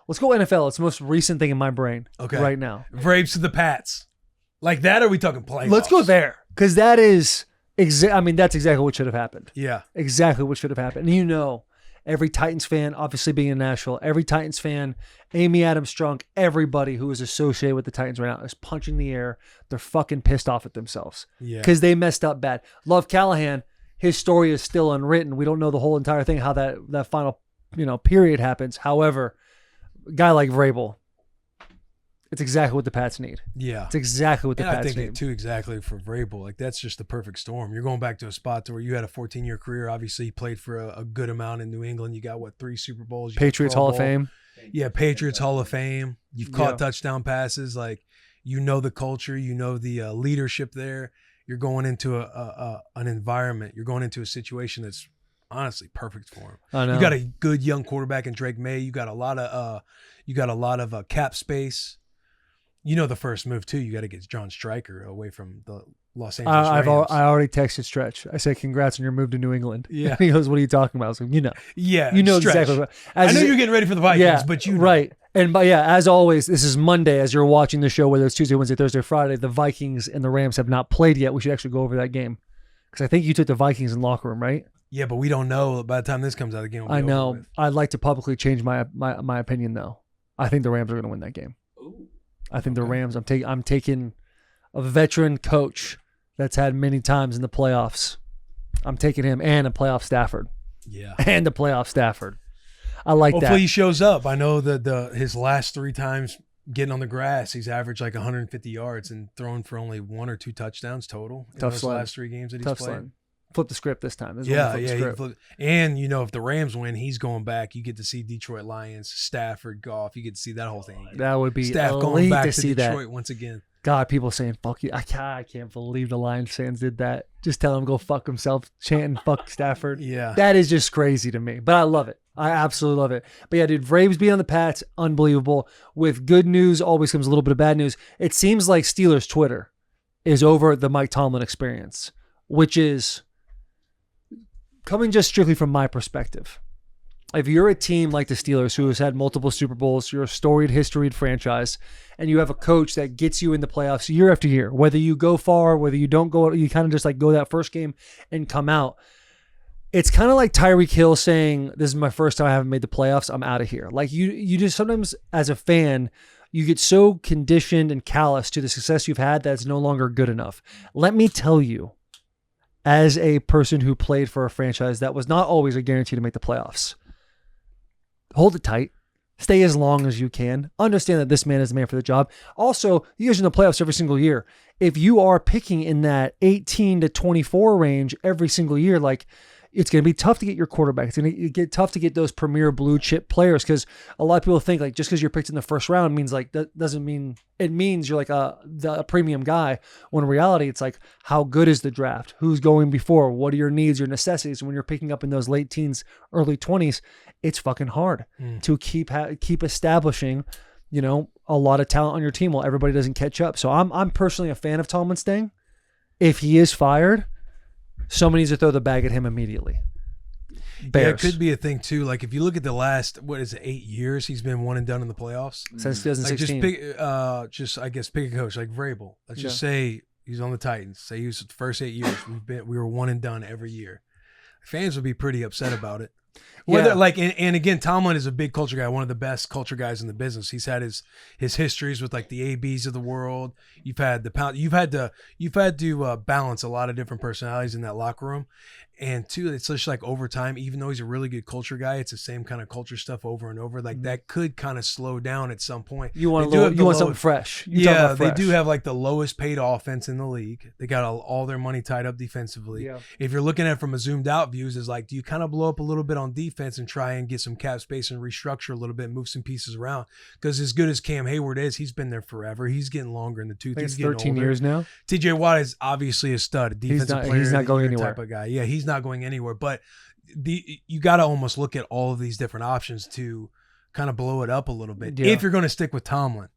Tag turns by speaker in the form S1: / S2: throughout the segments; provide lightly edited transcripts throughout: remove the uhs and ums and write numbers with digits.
S1: Let's go NFL. It's the most recent thing in my brain right now.
S2: Braves to the Pats. Like that, or are we talking playoffs?
S1: Let's go there. Because that is, that's exactly what should have happened.
S2: Yeah.
S1: Exactly what should have happened. And every Titans fan, obviously being in Nashville, every Titans fan, Amy Adams Strunk, everybody who is associated with the Titans right now is punching the air. They're fucking pissed off at themselves.
S2: Yeah.
S1: Because they messed up bad. Love Callahan, his story is still unwritten. We don't know the whole entire thing, how that final, period happens. However, a guy like Vrabel, it's exactly what the Pats need.
S2: Yeah.
S1: It's exactly what the Pats need.
S2: I think too, exactly for Vrabel. Like that's just the perfect storm. You're going back to a spot to where you had a 14-year career. Obviously, you played for a good amount in New England. You got 3 Super Bowls?
S1: Patriots Hall of Fame.
S2: Yeah, Patriots Hall of Fame. You've caught touchdown passes. Like the culture, the leadership there. You're going into an environment. You're going into a situation that's honestly perfect for him.
S1: I know.
S2: You got a good young quarterback in Drake May. You got a lot of cap space. The first move too. You got to get John Stryker away from the Los Angeles Rams.
S1: I already texted Stretch. I said, "Congrats on your move to New England."
S2: Yeah.
S1: And he goes, "What are you talking about?" I was like,
S2: Yeah.
S1: Stretch. Exactly.
S2: I know you're getting ready for the Vikings, but
S1: right. And as always, this is Monday as you're watching the show, whether it's Tuesday, Wednesday, Thursday, Friday. The Vikings and the Rams have not played yet. We should actually go over that game because I think you took the Vikings in locker room, right?
S2: Yeah, but we don't know by the time this comes out. The game will be
S1: I know.
S2: over with.
S1: I'd like to publicly change my opinion though. I think the Rams are going to win that game.
S2: Ooh.
S1: I think the Rams. I'm taking a veteran coach that's had many times in the playoffs. I'm taking him and a playoff Stafford.
S2: Yeah,
S1: and a playoff Stafford. I like
S2: Hopefully
S1: that.
S2: he shows up. I know that his last 3 times getting on the grass, he's averaged like 150 yards and thrown for only 1 or 2 touchdowns total in those last 3 games that he's played.
S1: Slide. Flip the script this time.
S2: And if the Rams win, he's going back. You get to see Detroit Lions, Stafford, Goff. You get to see that whole thing.
S1: That would be
S2: Staff going back to Detroit once again.
S1: God, people saying "fuck you." I can't believe the Lions fans did that. Just tell him to go fuck himself, chanting "fuck Stafford."
S2: Yeah,
S1: that is just crazy to me. But I love it. I absolutely love it. But yeah, dude, Vrabes being on the Pats, unbelievable. With good news always comes a little bit of bad news. It seems like Steelers Twitter is over the Mike Tomlin experience, which is coming just strictly from my perspective. If you're a team like the Steelers who has had multiple Super Bowls, you're a storied, historied franchise, and you have a coach that gets you in the playoffs year after year, whether you go far, whether you don't go, you kind of just like go that first game and come out. It's kind of like Tyreek Hill saying, "This is my first time I haven't made the playoffs. I'm out of here." Like you just sometimes as a fan, you get so conditioned and callous to the success you've had that it's no longer good enough. Let me tell you, as a person who played for a franchise that was not always a guarantee to make the playoffs, hold it tight. Stay as long as you can. Understand that this man is the man for the job. Also, you guys are in the playoffs every single year. If you are picking in that 18 to 24 range every single year, like it's going to be tough to get your quarterback. It's going to get tough to get those premier blue chip players because a lot of people think like just because you're picked in the first round means like that doesn't mean it means you're like a premium guy. When in reality, it's like how good is the draft? Who's going before? What are your needs, your necessities? When you're picking up in those late teens, early 20s, it's fucking hard to keep establishing, a lot of talent on your team while everybody doesn't catch up. So I'm personally a fan of Tomlin's thing. If he is fired, somebody needs to throw the bag at him immedially. Bears.
S2: Yeah, it could be a thing too. Like if you look at the last, 8 years, he's been one and done in the playoffs
S1: since 2016.
S2: Like pick a coach like Vrabel. Let's just say he's on the Titans. Say he was the first 8 years. We were one and done every year. Fans would be pretty upset about it. And again, Tomlin is a big culture guy, one of the best culture guys in the business. He's had his histories with like the ABs of the world. You've had to balance a lot of different personalities in that locker room. And two, it's just like over time, even though he's a really good culture guy, it's the same kind of culture stuff over and over. Like that could kind of slow down at some point.
S1: You want something fresh.
S2: They do have like the lowest paid offense in the league. They got all their money tied up defensively. Yeah. If you're looking at it from a zoomed out views, is like, do you kind of blow up a little bit on defense and try and get some cap space and restructure a little bit, move some pieces around? Because as good as Cam Hayward is, he's been there forever. He's getting longer in the tooth. He's getting
S1: 13
S2: older.
S1: Years now.
S2: TJ Watt is obviously a stud, a defensive player.
S1: He's not going anywhere.
S2: Type of guy. Yeah, he's not going anywhere. But you got to almost look at all of these different options to kind of blow it up a little bit if you're going to stick with Tomlin.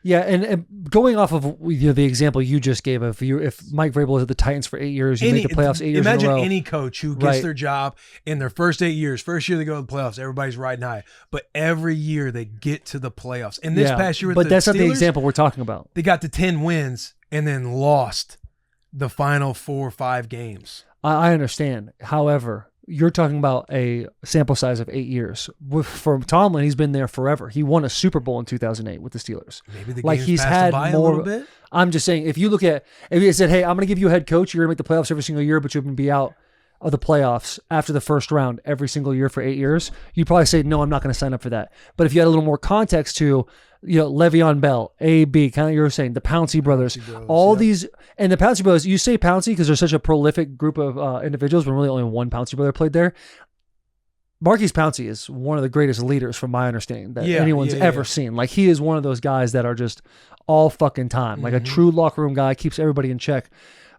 S1: Yeah, and going off of the example you just gave, if Mike Vrabel is at the Titans for 8 years, you make the playoffs 8 years in a row.
S2: Imagine any coach who gets their job in their first 8 years. First year they go to the playoffs, everybody's riding high. But every year they get to the playoffs. And this past year,
S1: but that's not the example we're talking about.
S2: They got to 10 wins and then lost the final 4 or 5 games.
S1: I understand. However, you're talking about a sample size of 8 years. For Tomlin, he's been there forever. He won a Super Bowl in 2008 with the Steelers.
S2: Maybe the game's he's had by more. A little bit.
S1: I'm just saying, if he said, "Hey, I'm going to give you a head coach. You're going to make the playoffs every single year, but you're going to be out of the playoffs after the first round every single year for 8 years," you'd probably say, "No, I'm not going to sign up for that." But if you had a little more context to, Le'Veon Bell, A.B., kind of you were saying, the Pouncey brothers, all these, and the Pouncey brothers, you say Pouncey because they're such a prolific group of individuals, when really only one Pouncey brother played there. Marquise Pouncey is one of the greatest leaders, from my understanding, that anyone's ever seen. Like, he is one of those guys that are just all fucking time, like a true locker room guy, keeps everybody in check.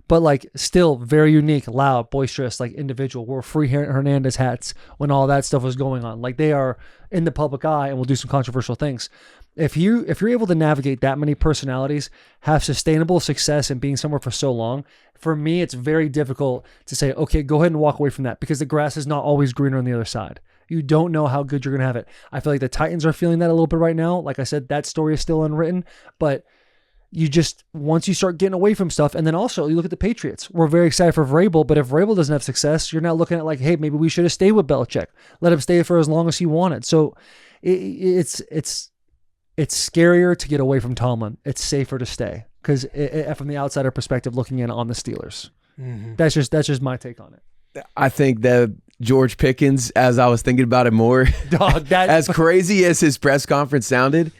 S1: But like, still very unique, loud, boisterous, like individual. Wore free Hernandez hats when all that stuff was going on. Like, they are in the public eye and will do some controversial things. If you're able to navigate that many personalities, have sustainable success and being somewhere for so long, for me, it's very difficult to say, okay, go ahead and walk away from that, because the grass is not always greener on the other side. You don't know how good you're going to have it. I feel like the Titans are feeling that a little bit right now. Like I said, that story is still unwritten, but once you start getting away from stuff, and then also you look at the Patriots. We're very excited for Vrabel, but if Vrabel doesn't have success, you're not looking at like, hey, maybe we should have stayed with Belichick. Let him stay for as long as he wanted. So it's scarier to get away from Tomlin. It's safer to stay, because from the outsider perspective, looking in on the Steelers, that's just my take on it.
S3: I think that George Pickens, as I was thinking about it more, as crazy as his press conference sounded,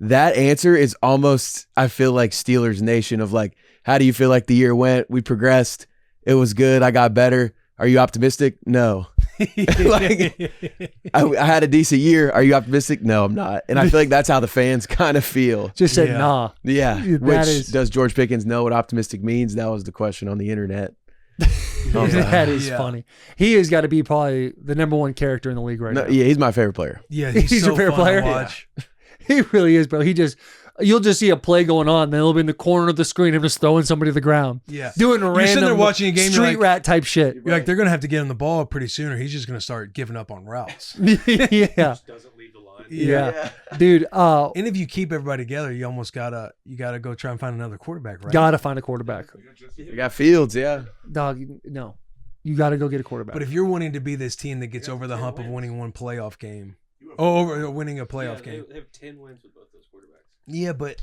S3: that answer is almost, I feel like, Steelers Nation of like, how do you feel like the year went? We progressed. It was good. I got better. Are you optimistic? No. Like, I had a decent year. Are you optimistic? No, I'm not. And I feel like that's how the fans kind of feel.
S1: Just said nah.
S3: Yeah. Does George Pickens know what optimistic means? That was the question on the internet.
S1: That is funny. He has got to be probably the number one character in the league right now.
S3: Yeah, he's my favorite player.
S2: Yeah, he's so
S1: your favorite
S2: fun
S1: player.
S2: To watch.
S1: He really is, bro. You'll just see a play going on, then he'll be in the corner of the screen, him just throwing somebody to the ground.
S2: Yeah.
S1: Doing
S2: you're
S1: random
S2: sitting there watching a game,
S1: street rat type shit.
S2: You're like, they're going to have to get him the ball pretty soon, or he's just going to start giving up on routes.
S1: Yeah.
S4: Just doesn't leave the line.
S1: Yeah. Dude.
S2: And if you keep everybody together, you almost gotta go try and find another quarterback, right?
S1: Gotta find a quarterback.
S3: You got Fields, yeah.
S1: Dog, no. You gotta go get a quarterback.
S2: But if you're wanting to be this team that gets over the hump of winning one playoff game, over winning a playoff game.
S4: They have 10 wins with both those quarterbacks.
S2: Yeah, but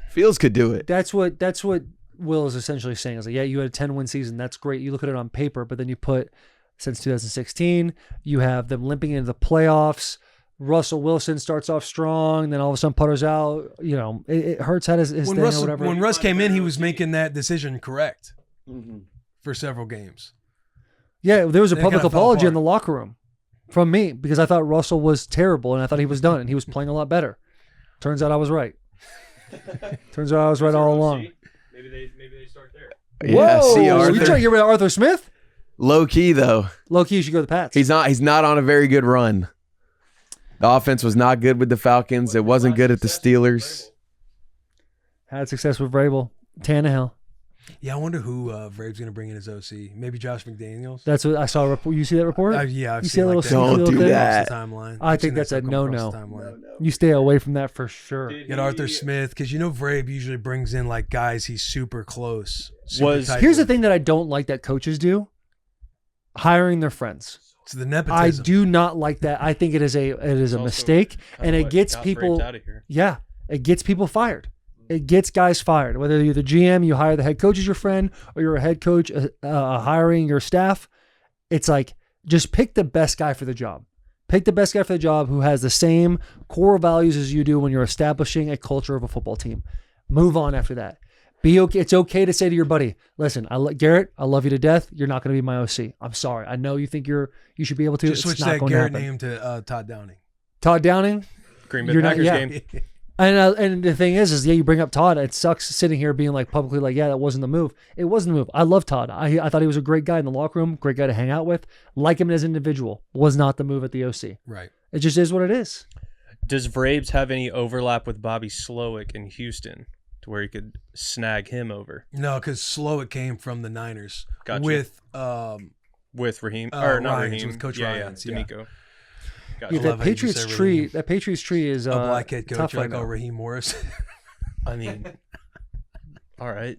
S3: Fields could do it.
S1: That's what Will is essentially saying. Is like, yeah, you had a 10-win season. That's great. You look at it on paper, but then you put, since 2016, you have them limping into the playoffs. Russell Wilson starts off strong, then all of a sudden putters out. It hurts at his thing or whatever.
S2: When Russ came in, he was making that decision correct for several games.
S1: Yeah, there was a public apology in the locker room from me, because I thought Russell was terrible and I thought he was done, and he was playing a lot better. Turns out I was right. Turns out I was right all along.
S4: Maybe they start there.
S3: Yeah,
S1: whoa,
S3: see Arthur.
S1: You trying to get rid of Arthur Smith?
S3: Low key though.
S1: Low key, you should go to the Pats.
S3: He's not on a very good run. The offense was not good with the Falcons. It wasn't good at the Steelers.
S1: Had success with Vrabel. Tannehill.
S2: Yeah, I wonder who Vrabel's going to bring in as OC. Maybe Josh McDaniels.
S1: That's what I saw. You see that report?
S2: Yeah, I've
S1: you
S2: seen
S1: see a little
S2: that.
S3: Don't do that.
S1: I think that's a no-no. You stay away from that for sure.
S2: Get Arthur Smith, because Vrabel usually brings in like guys he's super close.
S1: Here's the thing that I don't like that coaches do: hiring their friends.
S2: It's the nepotism.
S1: I do not like that. I think it is a mistake, and it gets people. Yeah, it gets people fired. It gets guys fired. Whether you're the GM, you hire the head coach as your friend, or you're a head coach hiring your staff. It's like, just pick the best guy for the job. Pick the best guy for the job who has the same core values as you do when you're establishing a culture of a football team. Move on after that. Be okay. It's okay to say to your buddy, listen, Garrett, I love you to death. You're not going to be my OC. I'm sorry. I know you think you should be able to.
S2: Just switch that Garrett name to Todd Downing.
S1: Todd Downing?
S4: Green Bay Packers game.
S1: And the thing is you bring up Todd. It sucks sitting here being like publicly like, yeah, that wasn't the move. It wasn't the move. I love Todd. I thought he was a great guy in the locker room, great guy to hang out with, like him as an individual. Was not the move at the OC.
S2: Right.
S1: It just is what it is.
S5: Does Vrabes have any overlap with Bobby Slowick in Houston to where he could snag him over?
S2: No, because Slowick came from the Niners
S5: Gotcha.
S2: with
S5: Raheem or not
S2: Ryans,
S5: Raheem,
S2: with Coach
S5: yeah,
S2: Ryans,
S5: yeah,
S2: yeah.
S5: D'Amico.
S1: Yeah,
S2: love how you just said Raheem.
S1: That Patriots tree is
S2: a black head coach
S1: tough right
S2: like
S1: now.
S2: Raheem Morris.
S5: I mean, all right.